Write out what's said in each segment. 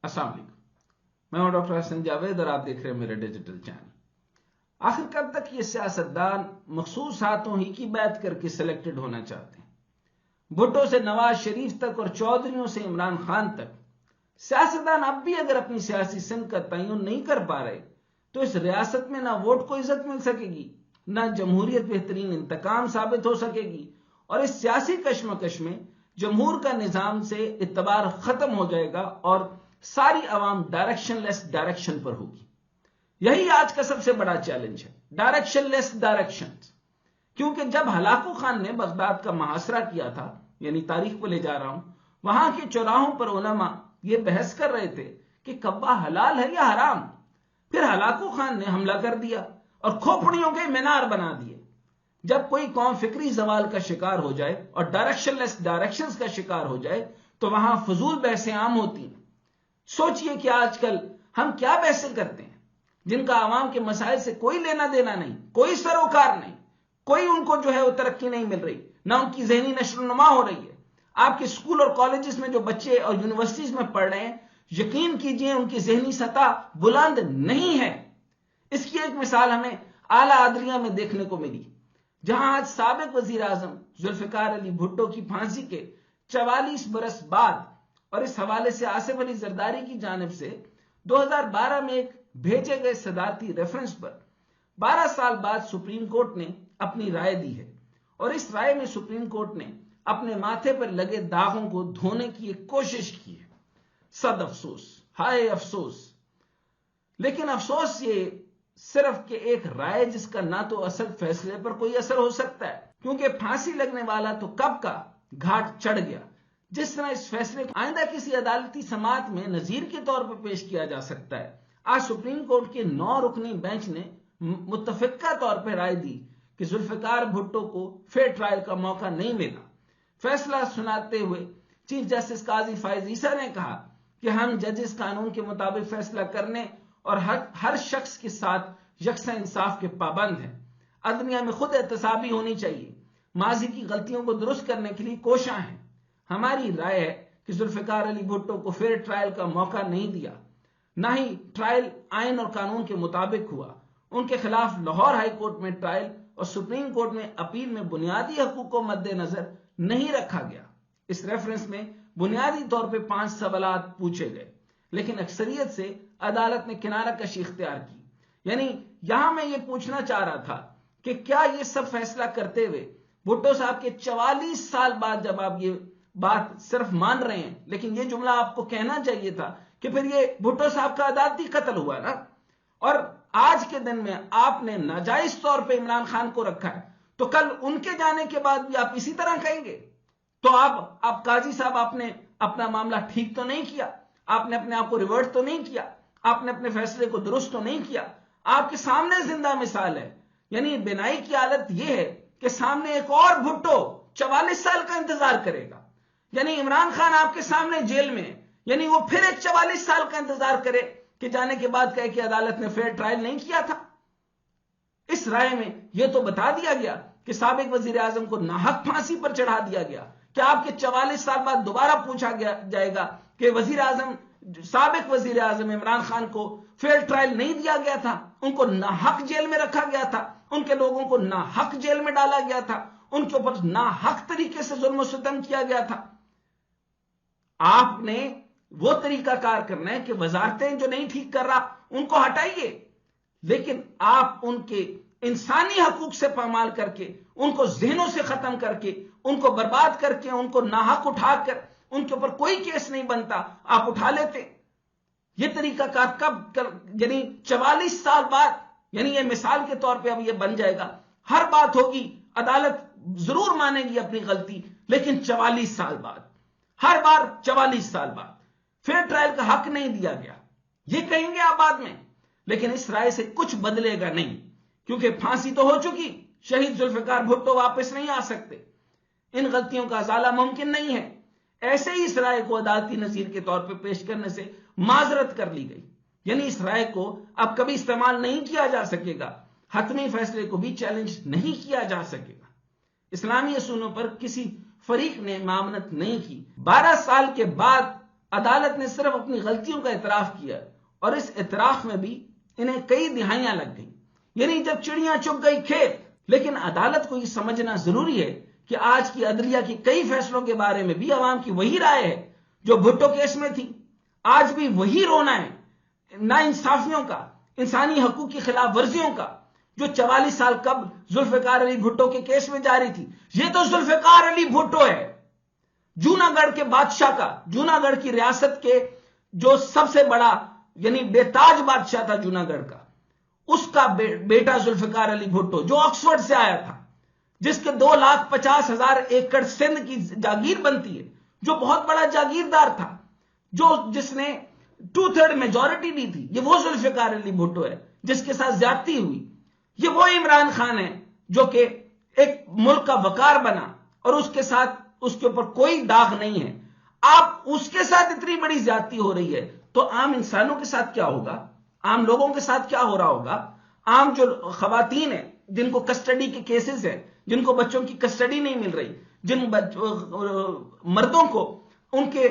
السلام علیکم، میں ہوں ڈاکٹر حسن جاوید اور آپ دیکھ رہے ہیں میرے ڈیجیٹل چینل۔ آخر کب تک یہ سیاستدان مخصوص ہاتھوں ہی کی بیعت کر کے سلیکٹڈ ہونا چاہتے ہیں؟ بھٹو سے نواز شریف تک اور چودھریوں سے عمران خان تک سیاستدان اب بھی اگر اپنی سیاسی سمت کا تعین نہیں کر پا رہے تو اس ریاست میں نہ ووٹ کو عزت مل سکے گی، نہ جمہوریت بہترین انتقام ثابت ہو سکے گی، اور اس سیاسی کشمکش میں جمہور کا نظام سے اعتبار ختم ہو جائے گا اور ساری عوام ڈائریکشن لیس ڈائریکشن پر ہوگی۔ یہی آج کا سب سے بڑا چیلنج ہے، ڈائریکشن لیس ڈائریکشن۔ کیونکہ جب ہلاکو خان نے بغداد کا محاصرہ کیا تھا، یعنی تاریخ کو لے جا رہا ہوں، وہاں کے چوراہوں پر علماء یہ بحث کر رہے تھے کہ کعبہ حلال ہے یا حرام۔ پھر ہلاکو خان نے حملہ کر دیا اور کھوپڑیوں کے مینار بنا دیے۔ جب کوئی قوم فکری زوال کا شکار ہو جائے اور ڈائریکشن لیس ڈائریکشنز کا شکار ہو جائے تو وہاں فضول بحثیں عام ہوتی ہیں۔ سوچئے کہ آج کل ہم کیا بحثیں کرتے ہیں جن کا عوام کے مسائل سے کوئی لینا دینا نہیں، کوئی سروکار نہیں، کوئی ان کو جو ہے وہ ترقی نہیں مل رہی، نہ ان کی ذہنی نشو و نما ہو رہی ہے۔ آپ کے اسکول اور کالجز میں جو بچے اور یونیورسٹیز میں پڑھ رہے ہیں، یقین کیجئے ان کی ذہنی سطح بلند نہیں ہے۔ اس کی ایک مثال ہمیں اعلیٰ عدلیہ میں دیکھنے کو ملی، جہاں آج سابق وزیر اعظم ذوالفقار علی بھٹو کی پھانسی کے 44 برس بعد اور اس حوالے سے آصف علی زرداری کی جانب سے 2012 میں ایک بھیجے گئے صدارتی ریفرنس پر 12 سال بعد سپریم کورٹ نے اپنی رائے دی ہے، اور اس رائے میں سپریم کورٹ نے اپنے ماتھے پر لگے داغوں کو دھونے کی ایک کوشش کی ہے۔ صد افسوس، ہائے افسوس۔ لیکن افسوس یہ صرف کہ ایک رائے جس کا نہ تو اصل فیصلے پر کوئی اثر ہو سکتا ہے، کیونکہ پھانسی لگنے والا تو کب کا گھاٹ چڑھ گیا۔ جس طرح اس فیصلے کو آئندہ کسی عدالتی سماعت میں نظیر کے طور پر پیش کیا جا سکتا ہے، آج سپریم کورٹ کے 9 رکنی بینچ نے متفقہ طور پر رائے دی کہ ذوالفقار بھٹو کو فیئر ٹرائل کا موقع نہیں ملا۔ فیصلہ سناتے ہوئے چیف جسٹس قاضی فائز عیسیٰ نے کہا کہ ہم ججز قانون کے مطابق فیصلہ کرنے اور ہر شخص کے ساتھ یکساں انصاف کے پابند ہیں۔ عدلیہ میں خود احتسابی ہونی چاہیے، ماضی کی غلطیوں کو درست کرنے کے لیے کوشاں ہیں۔ ہماری رائے ہے کہ ذوالفقار علی بھٹو کو فیئر ٹرائل کا موقع نہیں دیا، نہ ہی ٹرائل آئین اور قانون کے مطابق ہوا۔ ان کے خلاف لاہور ہائی کورٹ میں ٹرائل اور سپریم کورٹ میں اپیل میں بنیادی حقوق کو مد نظر نہیں رکھا گیا۔ اس ریفرنس میں بنیادی طور پہ 5 سوالات پوچھے گئے، لیکن اکثریت سے عدالت نے کنارہ کشی اختیار کی۔ یعنی یہاں میں یہ پوچھنا چاہ رہا تھا کہ کیا یہ سب فیصلہ کرتے ہوئے بھٹو صاحب کے 44 سال بعد جب آپ یہ بات صرف مان رہے ہیں، لیکن یہ جملہ آپ کو کہنا چاہیے تھا کہ پھر یہ بھٹو صاحب کا عدالتی قتل ہوا نا، اور آج کے دن میں آپ نے ناجائز طور پہ عمران خان کو رکھا ہے، تو کل ان کے جانے کے بعد بھی آپ اسی طرح کہیں گے؟ تو آپ قاضی صاحب، آپ نے اپنا معاملہ ٹھیک تو نہیں کیا، آپ نے اپنے آپ کو ریورٹ تو نہیں کیا، آپ نے اپنے فیصلے کو درست تو نہیں کیا۔ آپ کے سامنے زندہ مثال ہے، یعنی بینائی کی حالت یہ ہے کہ سامنے ایک اور بھٹو 44 سال کا انتظار کرے گا، یعنی عمران خان آپ کے سامنے جیل میں ہے، یعنی وہ پھر ایک 44 سال کا انتظار کرے کہ جانے کے بعد کہے کہ عدالت نے فیئر ٹرائل نہیں کیا تھا۔ اس رائے میں یہ تو بتا دیا گیا کہ سابق وزیر اعظم کو ناحق پھانسی پر چڑھا دیا گیا۔ کیا آپ کے 44 سال بعد دوبارہ پوچھا جائے گا کہ سابق وزیر اعظم عمران خان کو فیئر ٹرائل نہیں دیا گیا تھا، ان کو ناحق جیل میں رکھا گیا تھا، ان کے لوگوں کو ناحق جیل میں ڈالا گیا تھا، ان کے اوپر ناحق طریقے سے ظلم و ستم کیا گیا تھا؟ آپ نے وہ طریقہ کار کرنا ہے کہ وزارتیں جو نہیں ٹھیک کر رہا ان کو ہٹائیے، لیکن آپ ان کے انسانی حقوق سے پامال کر کے، ان کو ذہنوں سے ختم کر کے، ان کو برباد کر کے، ان کو ناحق اٹھا کر ان کے اوپر کوئی کیس نہیں بنتا، آپ اٹھا لیتے۔ یہ طریقہ کار یعنی 44 سال بعد، یعنی یہ مثال کے طور پہ اب یہ بن جائے گا، ہر بات ہوگی، عدالت ضرور مانے گی اپنی غلطی، لیکن 44 سال بعد، ہر بار 44 سال بعد فیئر ٹرائل کا حق نہیں دیا گیا، یہ کہیں گے آپ بعد میں، لیکن اس رائے سے کچھ بدلے گا نہیں، کیونکہ پھانسی تو ہو چکی، شہید ذوالفقار بھٹو واپس نہیں آ سکتے، ان غلطیوں کا ازالہ ممکن نہیں ہے۔ ایسے ہی اس رائے کو عدالتی نظیر کے طور پہ پیش کرنے سے معذرت کر لی گئی، یعنی اس رائے کو اب کبھی استعمال نہیں کیا جا سکے گا، حتمی فیصلے کو بھی چیلنج نہیں کیا جا سکے گا۔ اسلامی اصولوں پر کسی فریق نے معاملت نہیں کی۔ 12 سال کے بعد عدالت نے صرف اپنی غلطیوں کا اعتراف کیا، اور اس اعتراف میں بھی انہیں کئی دہائیاں لگ گئیں، یعنی جب چڑیاں چگ گئی کھیت۔ لیکن عدالت کو یہ سمجھنا ضروری ہے کہ آج کی عدلیہ کی کئی فیصلوں کے بارے میں بھی عوام کی وہی رائے ہے جو بھٹو کیس میں تھی۔ آج بھی وہی رونا ہے ناانصافیوں کا، انسانی حقوق کی خلاف ورزیوں کا، جو 44 سال قبل ذوالفقار علی بھٹو کے کیس میں جاری تھی۔ یہ تو ذوالفقار علی بھٹو ہے، جوناگڑھ کے بادشاہ کا، جوناگڑھ کی ریاست کے جو سب سے بڑا یعنی بے تاج بادشاہ تھا جوناگڑھ کا، اس کا بیٹا ذوالفقار علی بھٹو جو آکسفورڈ سے آیا تھا، جس کے 2,50,000 ایکڑ سندھ کی جاگیر بنتی ہے، جو بہت بڑا جاگیردار تھا، جس نے 2/3 میجورٹی دی تھی، یہ وہ ذوالفقار علی بھٹو ہے جس کے ساتھ زیادتی ہوئی۔ یہ وہ عمران خان ہے جو کہ ایک ملک کا وقار بنا اور اس کے ساتھ اس کے اوپر کوئی داغ نہیں ہے۔ آپ اس کے ساتھ اتنی بڑی زیادتی ہو رہی ہے تو عام انسانوں کے ساتھ کیا ہوگا؟ عام لوگوں کے ساتھ کیا ہو رہا ہوگا؟ عام جو خواتین ہیں جن کو کسٹڈی کے کیسز ہیں، جن کو بچوں کی کسٹڈی نہیں مل رہی، جن مردوں کو ان کے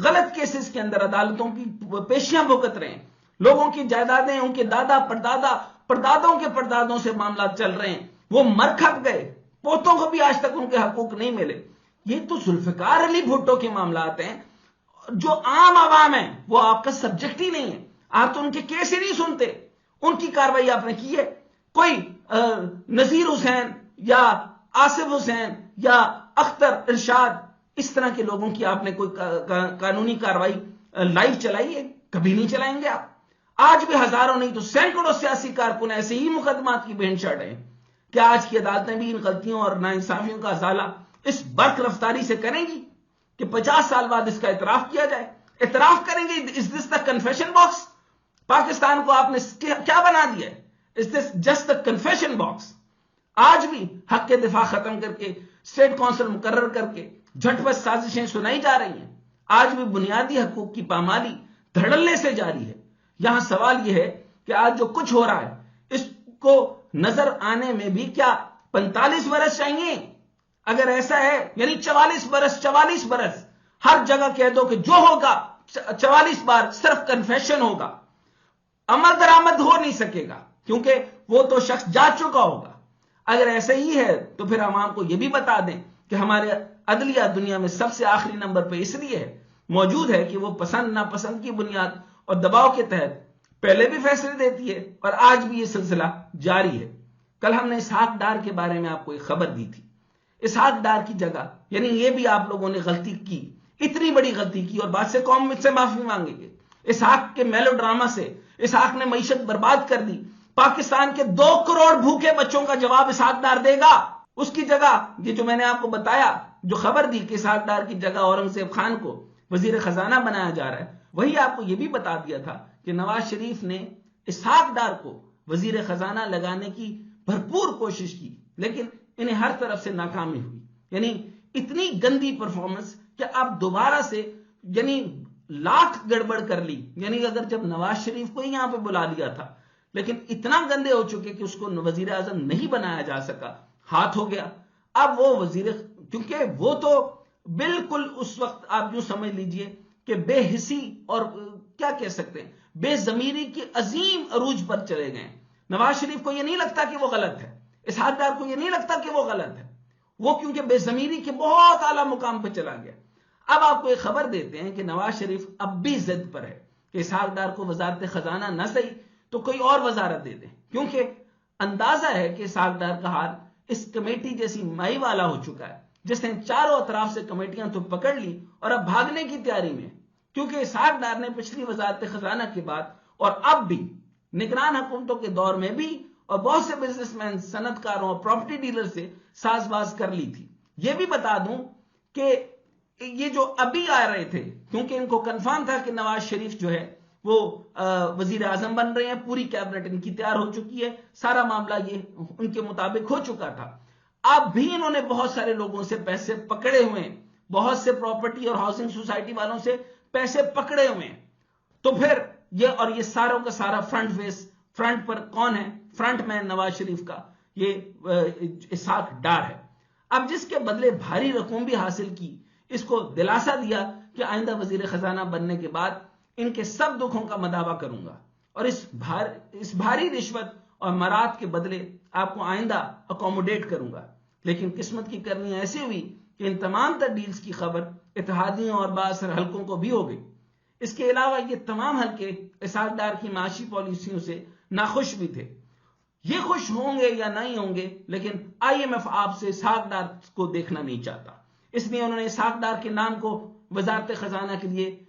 غلط کیسز کے اندر عدالتوں کی پیشیاں بھگت رہے ہیں، لوگوں کی جائیدادیں ان کے دادا پردادوں کے پردادوں سے معاملات چل رہے ہیں، وہ مر کھپ گئے، پوتوں کو بھی آج تک ان کے حقوق نہیں ملے۔ یہ تو ذوالفقار علی بھٹو کے معاملات ہیں۔ جو عام عوام ہیں وہ آپ کا سبجیکٹ ہی نہیں ہے، آپ تو ان کے کیس ہی نہیں سنتے، ان کی کاروائی آپ نے کی ہے؟ کوئی نذیر حسین یا آصف حسین یا اختر ارشاد اس طرح کے لوگوں کی آپ نے کوئی قانونی کاروائی لائیو چلائی ہے؟ کبھی نہیں چلائیں گے آپ۔ آج بھی ہزاروں نہیں تو سینکڑوں سیاسی کارکن ایسے ہی مقدمات کی بھینٹ چڑھ رہے ہیں کہ آج کی عدالتیں بھی ان غلطیوں اور ناانصافیوں کا ازالہ اس برق رفتاری سے کریں گی کہ 50 سال بعد اس کا اعتراف کیا جائے۔ اعتراف کریں گے؟ Is this the confession box? Pakistan کو آپ نے کیا بنا دیا ہے؟ Is this just the confession box? آج بھی حق کے دفاع ختم کر کے اسٹیٹ کونسل مقرر کر کے جھٹ بس سازشیں سنائی جا رہی ہیں، آج بھی بنیادی حقوق کی پامالی دھڑلے سے جاری ہے۔ یہاں سوال یہ ہے کہ آج جو کچھ ہو رہا ہے اس کو نظر آنے میں بھی کیا 45 برس چاہیے؟ اگر ایسا ہے یعنی 44 برس ہر جگہ کہہ دو کہ جو ہوگا 44 بار صرف کنفیشن ہوگا، عمل درآمد ہو نہیں سکے گا کیونکہ وہ تو شخص جا چکا ہوگا۔ اگر ایسا ہی ہے تو پھر عوام کو یہ بھی بتا دیں کہ ہمارے عدلیہ دنیا میں سب سے آخری نمبر پہ اس لیے موجود ہے کہ وہ پسند ناپسند کی بنیاد اور دباؤ کے تحت پہلے بھی فیصلے دیتی ہے اور آج بھی یہ سلسلہ جاری ہے۔ کل ہم نے اسحاق ڈار کے بارے میں آپ کو ایک خبر دی تھی۔ اسحاق ڈار کی جگہ یعنی یہ بھی آپ لوگوں نے غلطی کی، اتنی بڑی غلطی کی اور بعد سے قوم مجھ سے معافی مانگے گے۔ اسحاق کے میلو ڈراما سے اسحاق نے معیشت برباد کر دی۔ پاکستان کے 2 کروڑ بھوکے بچوں کا جواب اسحاق ڈار دے گا۔ اس کی جگہ یہ جو میں نے آپ کو بتایا، جو خبر دی کہ اسحاق ڈار کی جگہ اورنگزیب خان کو وزیر خزانہ بنایا جا رہا ہے، وہی آپ کو یہ بھی بتا دیا تھا کہ نواز شریف نے اسحاق ڈار کو وزیر خزانہ لگانے کی بھرپور کوشش کی لیکن انہیں ہر طرف سے ناکامی ہوئی۔ یعنی اتنی گندی پرفارمنس کہ اب دوبارہ سے یعنی لاکھ گڑبڑ کر لی۔ یعنی اگر جب نواز شریف کو ہی یہاں پہ بلا لیا تھا لیکن اتنا گندے ہو چکے کہ اس کو وزیر اعظم نہیں بنایا جا سکا، ہاتھ ہو گیا۔ اب وہ کیونکہ وہ تو بالکل اس وقت آپ یوں سمجھ لیجئے کہ بے حسی اور کیا کہہ سکتے ہیں بے ضمیری کی عظیم عروج پر چلے گئے۔ نواز شریف کو یہ نہیں لگتا کہ وہ غلط ہے، اسحاق ڈار کو یہ نہیں لگتا کہ وہ غلط ہے، وہ کیونکہ بے ضمیری کے بہت اعلیٰ مقام پہ چلا گیا۔ اب آپ کو ایک خبر دیتے ہیں کہ نواز شریف اب بھی ضد پر ہے کہ اسحاق ڈار کو وزارت خزانہ نہ صحیح تو کوئی اور وزارت دے دیں، کیونکہ اندازہ ہے کہ اسحاق ڈار کا حال اس کمیٹی جیسی مائی والا ہو چکا ہے جس نے چاروں اطراف سے کمیٹیاں تو پکڑ لی اور اب بھاگنے کی تیاری میں، کیونکہ اسحاق ڈار نے پچھلی وزارت خزانہ کے بعد اور اب بھی نگران حکومتوں کے دور میں بھی اور بہت سے بزنس مین، صنعت کاروں اور پراپرٹی ڈیلر سے ساز باز کر لی تھی۔ یہ بھی بتا دوں کہ یہ جو ابھی آ رہے تھے کیونکہ ان کو کنفرم تھا کہ نواز شریف جو ہے وہ وزیر اعظم بن رہے ہیں، پوری کیبنٹ ان کی تیار ہو چکی ہے، سارا معاملہ یہ ان کے مطابق ہو چکا تھا، اب بھی انہوں نے بہت سارے لوگوں سے پیسے پکڑے ہوئے ہیں بہت سے پراپرٹی اور ہاؤسنگ سوسائٹی والوں سے پیسے پکڑے ہوئے ہیں. تو پھر یہ ساروں کا سارا فرنٹ پر کون ہے؟ فرنٹ مین نواز شریف کا یہ اسحاق ڈار ہے. اب جس کے بدلے بھاری رقم بھی حاصل کی، اس کو دلاسا دیا کہ آئندہ وزیر خزانہ بننے کے بعد ان کے سب دکھوں کا مداوع کروں گا، اور اس بھاری رشوت اور مراد کے بدلے آپ کو آئندہ اکوموڈیٹ کروں گا. لیکن قسمت کی کرنی ایسی ہوئی کہ ان تمام تر ڈیلز کی خبر اتحادیوں اور بااثر حلقوں کو بھی ہو گئی. اس کے علاوہ یہ تمام حلقے اسحاق ڈار کی معاشی پالیسیوں سے ناخوش بھی تھے. یہ خوش ہوں گے یا نہیں ہوں گے، لیکن IMF آپ سے اسحاق ڈار کو دیکھنا نہیں چاہتا، اس لیے انہوں نے اسحاق ڈار کے نام کو وزارت خزانہ کے لیے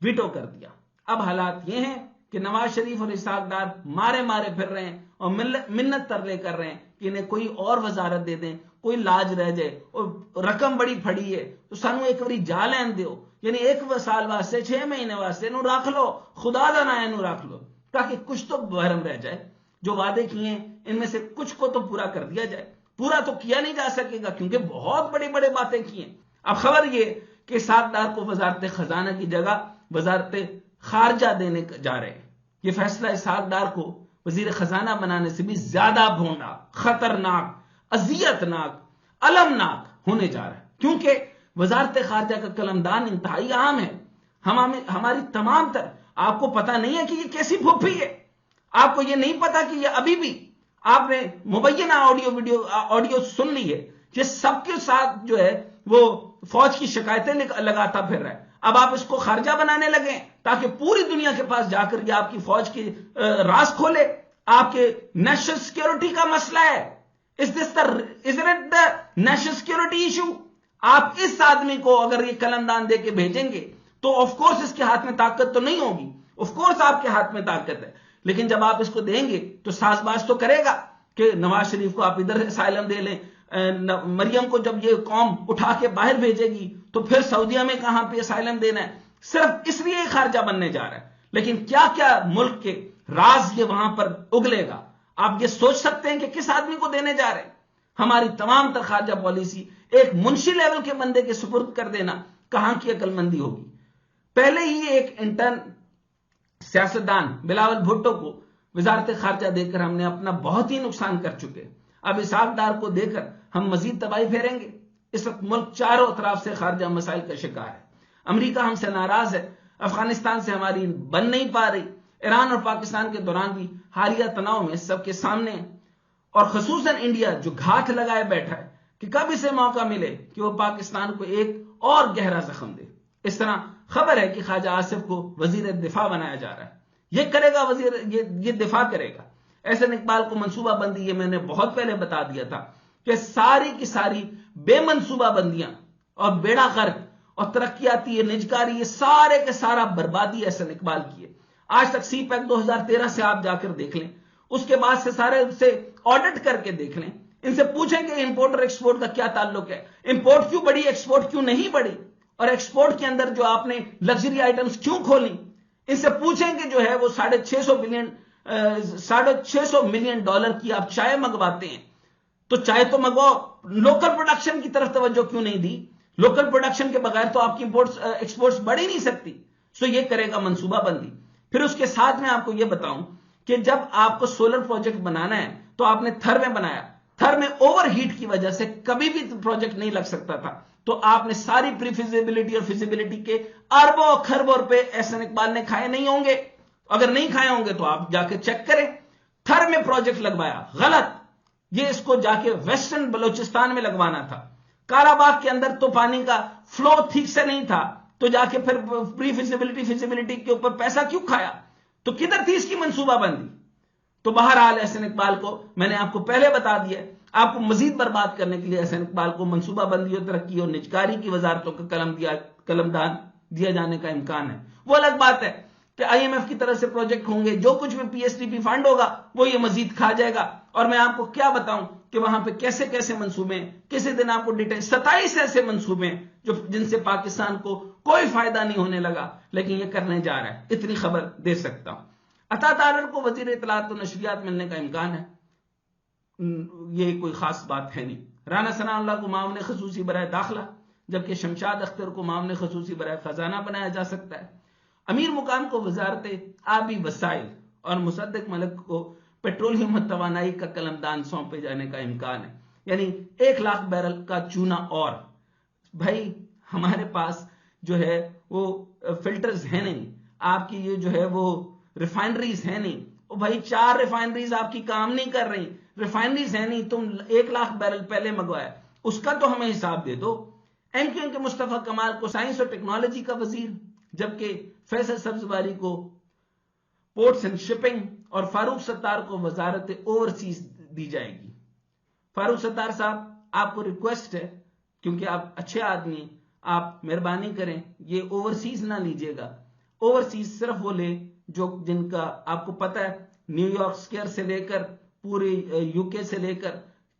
ویٹو کر دیا. اب حالات یہ ہیں کہ نواز شریف اور اسحاق ڈار مارے پھر رہے ہیں اور منت ترلے کر رہے ہیں کہ انہیں کوئی اور وزارت دے دیں، کوئی لاج رہ جائے، اور رقم بڑی پھڑی ہے تو سانو ایک بڑی جا لین دیو، یعنی 1 سال واسطے 6 مہینے واسطے نو رکھ لو، خدا دا نام نو رکھ لو، تاکہ کچھ تو بحرم رہ جائے. جو وعدے کیے ہیں ان میں سے کچھ کو تو پورا کر دیا جائے. پورا تو کیا نہیں جا سکے گا کیونکہ بہت بڑے باتیں کی ہیں. اب خبر یہ کہ اسحاق ڈار کو وزارت خزانہ کی جگہ وزارت خارجہ دینے جا رہے ہیں. یہ فیصلہ اسحاق ڈار کو وزیر خزانہ بنانے سے بھی زیادہ بھونڈا، خطرناک، اذیتناک، المناک ہونے جا رہا ہے، کیونکہ وزارت خارجہ کا قلمدان انتہائی عام ہے. ہماری تمام تر، آپ کو پتا نہیں ہے کہ یہ کیسی پھوپھی ہے، آپ کو یہ نہیں پتا کہ یہ ابھی بھی، آپ نے مبینہ آڈیو سن لی ہے، یہ سب کے ساتھ جو ہے وہ فوج کی شکایتیں لگاتا پھر رہا ہے. اب آپ اس کو خارجہ بنانے لگے تاکہ پوری دنیا کے پاس جا کر یہ آپ کی فوج کی راز کھولے. آپ کے نیشنل سیکیورٹی کا مسئلہ ہے. Isn't it the national security issue؟ آپ اس آدمی کو اگر یہ قلمدان دے کے بھیجیں گے تو آف کورس اس کے ہاتھ میں طاقت تو نہیں ہوگی، آف کورس آپ کے ہاتھ میں طاقت ہے، لیکن جب آپ اس کو دیں گے تو ساز باز تو کرے گا کہ نواز شریف کو آپ ادھر اسائلم دے لیں، مریم کو جب یہ قوم اٹھا کے باہر بھیجے گی تو پھر سعودیہ میں کہاں پہ اسائلم دینا ہے، صرف اس لیے خارجہ بننے جا رہا ہے. لیکن کیا کیا ملک کے راز یہ وہاں پر اگلے گا، آپ یہ سوچ سکتے ہیں کہ کس آدمی کو دینے جا رہے ہیں. ہماری تمام تر خارجہ پالیسی ایک منشی لیول کے بندے کے سپرد کر دینا کہاں کی عقل مندی ہوگی. پہلے ہی ایک انٹرن سیاستدان بلاول بھٹو کو وزارت خارجہ دے کر ہم نے اپنا بہت ہی نقصان کر چکے. اب اسحاق ڈار کو دے کر ہم مزید تباہی پھیریں گے. اس وقت ملک چاروں اطراف سے خارجہ مسائل کا شکار ہے. امریکہ ہم سے ناراض ہے، افغانستان سے ہماری بن نہیں پا رہی، ایران اور پاکستان کے دوران بھی حالیہ تناؤ میں سب کے سامنے ہے، اور خصوصاً انڈیا جو گھاٹ لگائے بیٹھا ہے کہ کب اسے موقع ملے کہ وہ پاکستان کو ایک اور گہرا زخم دے. اس طرح خبر ہے کہ خواجہ آصف کو وزیر دفاع بنایا جا رہا ہے. یہ کرے گا یہ دفاع کرے گا. احسن اقبال کو منصوبہ بندی، یہ میں نے بہت پہلے بتا دیا تھا کہ ساری کی ساری بے منصوبہ بندیاں اور بیڑا غرق اور ترقیاتی نجکاری، یہ سارے کے سارا بربادی احسن اقبال کی ہے. آج تک سی پیک 2013 سے آپ جا کر دیکھ لیں، اس کے بعد سے سارے سے آڈٹ کر کے دیکھ لیں، ان سے پوچھیں کہ امپورٹ اور ایکسپورٹ کا کیا تعلق ہے، امپورٹ کیوں بڑی، ایکسپورٹ کیوں نہیں بڑی، اور ایکسپورٹ کے اندر جو آپ نے لگژری آئٹمز کیوں کھولیں. ان سے پوچھیں کہ جو ہے وہ $650 ملین کی آپ چائے منگواتے ہیں تو چائے تو منگواؤ، لوکل پروڈکشن کی طرف توجہ کیوں نہیں دی؟ لوکل پروڈکشن کے بغیر تو آپ کی ایکسپورٹس بڑھ ہی نہیں سکتی. سو یہ کرے گا منصوبہ بندی. پھر اس کے ساتھ میں آپ کو یہ بتاؤں کہ جب آپ کو سولر پروجیکٹ بنانا ہے تو آپ نے تھر میں بنایا، تھر میں اوور ہیٹ کی وجہ سے کبھی بھی پروجیکٹ نہیں لگ سکتا تھا، تو آپ نے ساری پری فیزیبلٹی اور فیزیبلٹی کے اربوں خربوں روپے احسن اقبال نے کھائے نہیں ہوں گے. اگر نہیں کھائے ہوں گے تو آپ جا کے چیک کریں. تھر میں پروجیکٹ لگوایا، غلط، یہ اس کو جا کے ویسٹرن بلوچستان میں لگوانا تھا. کارا باغ کے اندر تو پانی کا فلو ٹھیک سے نہیں تھا، تو جا کے پھر پری فیزیبلٹی کے اوپر پیسہ کیوں کھایا؟ تو کدھر تھی اس کی منصوبہ بندی؟ تو بہرحال احسن اقبال کو میں نے آپ کو پہلے بتا دیا، آپ کو مزید برباد کرنے کے لیے احسن اقبال کو منصوبہ بندی اور ترقی اور نجکاری کی وزارتوں کا قلمدان دیا جانے کا امکان ہے. وہ الگ بات ہے کہ IMF کی طرف سے پروجیکٹ ہوں گے، جو کچھ بھی PSDP فنڈ ہوگا وہ یہ مزید کھا جائے گا. اور میں آپ کو کیا بتاؤں کہ وہاں پہ کیسے کیسے منصوبے ہیں، کسی دن آپ کو ڈیٹیل 27 ایسے منصوبے ہیں جن سے پاکستان کو کوئی فائدہ نہیں ہونے لگا، لیکن یہ کرنے جا رہا ہے. اتنی خبر دے سکتا ہوں. عطا تارڑ کو وزیر اطلاعات و نشریات ملنے کا امکان ہے، یہ کوئی خاص بات ہے نہیں. رانا ثناء اللہ کو معاون خصوصی برائے داخلہ، جبکہ شمشاد اختر کو معاملے خصوصی برائے خزانہ بنایا جا سکتا ہے۔ امیر مقام کو وزارت آبی وسائل اور مصدق ملک کو پیٹرولیم و توانائی کا قلمدان سونپے جانے کا امکان ہے، یعنی 1,00,000 بیرل کا چونا۔ اور بھائی ہمارے پاس جو ہے وہ فلٹرز ہیں نہیں، آپ کی یہ جو ہے وہ ریفائنریز ہیں نہیں، او بھائی 4 ریفائنریز آپ کی کام نہیں کر رہی، ریفائنریز ہیں نہیں، تم 1,00,000 بیرل پہلے منگوایا، اس کا تو ہمیں حساب دے دو۔ ایم کیو ایم کے مصطفیٰ کمال کو سائنس اور ٹیکنالوجی کا وزیر، جبکہ فیصل سبزواری کو پورٹس اینڈ شپنگ اور فاروق ستار کو وزارت اوورسیز دی جائے گی۔ فاروق ستار صاحب، آپ کو ریکویسٹ ہے، کیونکہ آپ اچھے آدمی ہیں، آپ مہربانی کریں یہ اوورسیز نہ لیجئے گا۔ اوورسیز صرف وہ لے جن کا آپ کو پتہ ہے نیو یارک سکیئر سے لے کر پورے یو کے سے لے کر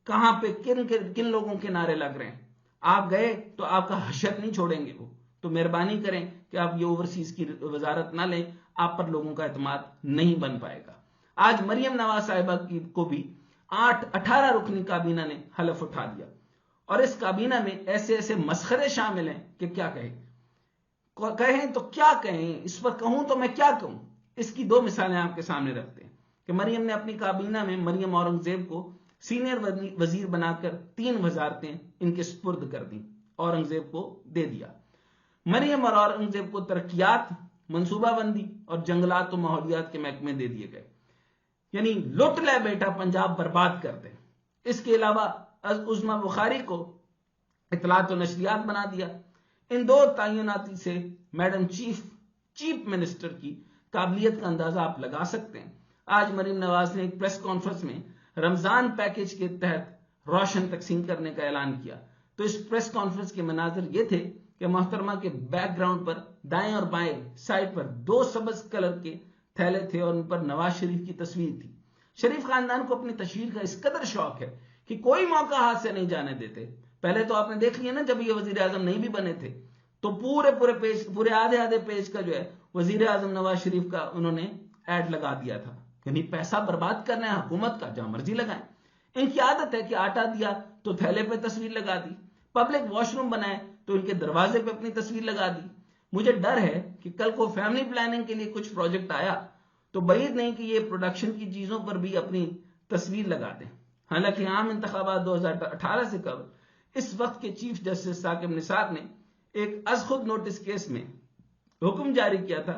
کہاں پہ کن لوگوں کے نعرے لگ رہے ہیں۔ آپ گئے تو آپ کا حشر نہیں چھوڑیں گے وہ، تو مہربانی کریں کہ آپ یہ اوورسیز کی وزارت نہ لیں، آپ پر لوگوں کا اعتماد نہیں بن پائے گا۔ آج مریم نواز صاحبہ کو بھی 18 رکنی کابینہ نے حلف اٹھا دیا، اور اس کابینہ میں ایسے ایسے مسخرے شامل ہیں کہ کیا کہیں تو کیا کہیں، اس پر کہوں تو میں کیا کہوں۔ اس کی 2 مثالیں آپ کے سامنے رکھتے ہیں کہ مریم نے اپنی کابینہ میں مریم اورنگزیب کو سینئر وزیر بنا کر 3 وزارتیں ان کے سپرد کر دیں، اورنگزیب کو دے دیا۔ مریم اور اورنگزیب کو ترقیات، منصوبہ بندی اور جنگلات و ماحولیات کے محکمے دے دیے گئے، یعنی لوٹ لے بیٹا پنجاب برباد کر دے۔ اس کے علاوہ عظما بخاری کو اطلاعات و نشریات بنا دیا۔ ان 2 تعیناتی سے میڈم چیف منسٹر کی قابلیت کا اندازہ آپ لگا سکتے ہیں۔ آج مریم نواز نے ایک پریس کانفرنس میں رمضان پیکج کے تحت روشن تقسیم کرنے کا اعلان کیا، تو اس پریس کانفرنس کے مناظر یہ تھے کہ محترمہ کے بیک گراؤنڈ پر دائیں اور بائیں سائڈ پر 2 سبز کلر کے تھیلے تھے اور ان پر نواز شریف کی تصویر تھی۔ شریف خاندان کو اپنی تشہیر کا اس قدر شوق ہے کہ کوئی موقع ہاتھ سے نہیں جانے دیتے۔ پہلے تو آپ نے دیکھ لیا نا، جب یہ وزیر اعظم نہیں بھی بنے تھے تو پورے آدھے پیج کا جو ہے وزیر اعظم نواز شریف کا انہوں نے ایڈ لگا دیا تھا، یعنی پیسہ برباد کرنا ہے حکومت کا، جہاں مرضی لگائیں۔ ان کی عادت ہے کہ آٹا دیا تو تھیلے پہ تصویر لگا دی، پبلک واش روم بنائے تو ان کے دروازے پہ اپنی تصویر لگا دی۔ مجھے ڈر ہے کہ کل کو فیملی پلاننگ کے لیے کچھ پروجیکٹ آیا تو بعید نہیں کہ یہ پروڈکشن کی چیزوں پر بھی اپنی تصویر لگا دیں۔ حالانکہ عام انتخابات 2018 سے قبل اس وقت کے چیف جسٹس ثاقب نثار نے ایک از خود نوٹس کیس میں حکم جاری کیا تھا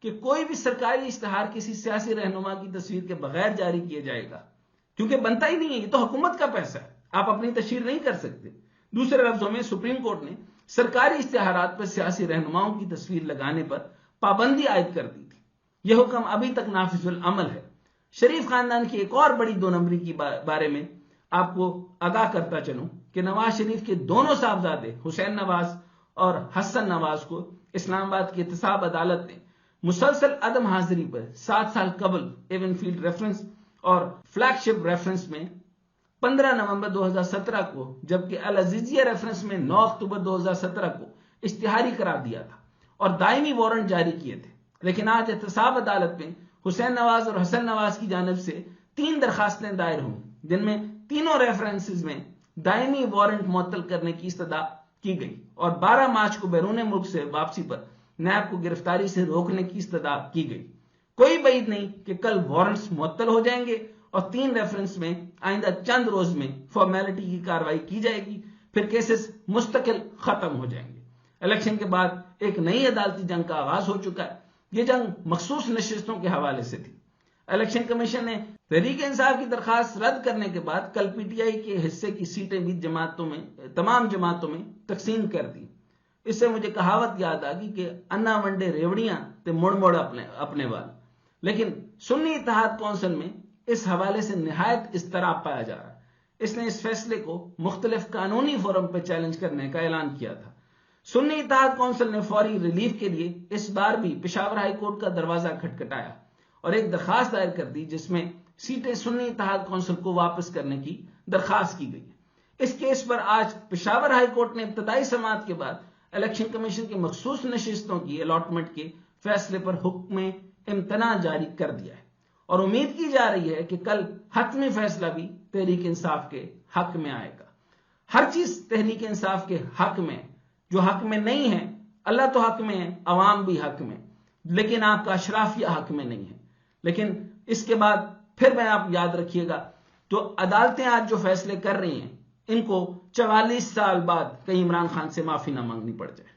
کہ کوئی بھی سرکاری اشتہار کسی سیاسی رہنما کی تصویر کے بغیر جاری کیا جائے گا، کیونکہ بنتا ہی نہیں ہے، یہ تو حکومت کا پیسہ ہے، آپ اپنی تشہیر نہیں کر سکتے۔ دوسرے لفظوں میں سپریم کورٹ نے سرکاری اشتہارات پر سیاسی رہنماؤں کی تصویر لگانے پر پابندی عائد کر دی تھی۔ یہ حکم ابھی تک نافذ العمل ہے۔ شریف خاندان کی ایک اور بڑی 2 نمبری کی بارے میں آپ کو آگاہ کرتا چلوں کہ نواز شریف کے دونوں صاحبزادے حسین نواز اور حسن نواز کو اسلام آباد کی احتساب عدالت نے مسلسل عدم حاضری پر 7 سال قبل ایون فیلڈ ریفرنس اور فلیگ شپ ریفرنس میں 15 نومبر 2017 کو، جبکہ العزیزیہ ریفرنس میں 9 اکتوبر 2017 کو اشتہاری قرار دیا تھا اور دائمی وارنٹ جاری کیے تھے۔ لیکن آج احتساب عدالت میں حسین نواز اور حسن نواز کی جانب سے 3 درخواستیں دائر ہوئیں، جن میں تینوں ریفرنسز میں دائمی وارنٹ معطل کرنے کی استدعا کی گئی اور 12 مارچ کو بیرون ملک سے واپسی پر نیب کو گرفتاری سے روکنے کی استدعا کی گئی۔ کوئی بعید نہیں کہ کل وارنٹس معطل ہو جائیں گے اور 3 ریفرنس میں آئندہ چند روز میں فارمیلٹی کی کارروائی کی جائے گی، پھر کیسز مستقل ختم ہو جائیں گے۔ الیکشن کے بعد ایک نئی عدالتی جنگ کا آغاز ہو چکا ہے۔ یہ جنگ مخصوص نشستوں کے حوالے سے تھی۔ الیکشن کمیشن نے تحریک انصاف کی درخواست رد کرنے کے بعد کل پی ٹی آئی کے حصے کی سیٹیں بھی تمام جماعتوں میں تقسیم کر دی۔ اس سے مجھے کہاوت یاد آ گئی کہ انا ونڈے ریوڑیاں تے مڑ اپنے وال۔ لیکن سنی اتحاد کونسل میں اس حوالے سے نہایت اضطراب پایا جا رہا ہے۔ اس نے اس فیصلے کو مختلف قانونی فورم پہ چیلنج کرنے کا اعلان کیا تھا۔ سنی اتحاد کونسل نے فوری ریلیف کے لیے اس بار بھی پشاور ہائی کورٹ کا دروازہ کھٹکھٹایا اور ایک درخواست دائر کر دی جس میں سیٹیں سنی اتحاد کونسل کو واپس کرنے کی درخواست کی گئی۔ اس کیس پر آج پشاور ہائی کورٹ نے ابتدائی سماعت کے بعد الیکشن کمیشن کی مخصوص نشستوں کی الاٹمنٹ کے فیصلے پر حکم امتناع جاری کر دیا ہے اور امید کی جا رہی ہے کہ کل حتمی فیصلہ بھی تحریک انصاف کے حق میں آئے گا۔ ہر چیز تحریک انصاف کے حق میں، جو حق میں نہیں ہے. اللہ تو حق میں ہے، عوام بھی حق میں، لیکن آپ کا اشرافیہ حق میں نہیں ہے. لیکن اس کے بعد پھر میں آپ یاد رکھیے گا، تو عدالتیں آج جو فیصلے کر رہی ہیں ان کو 44 سال بعد کہیں عمران خان سے معافی نہ مانگنی پڑ جائے.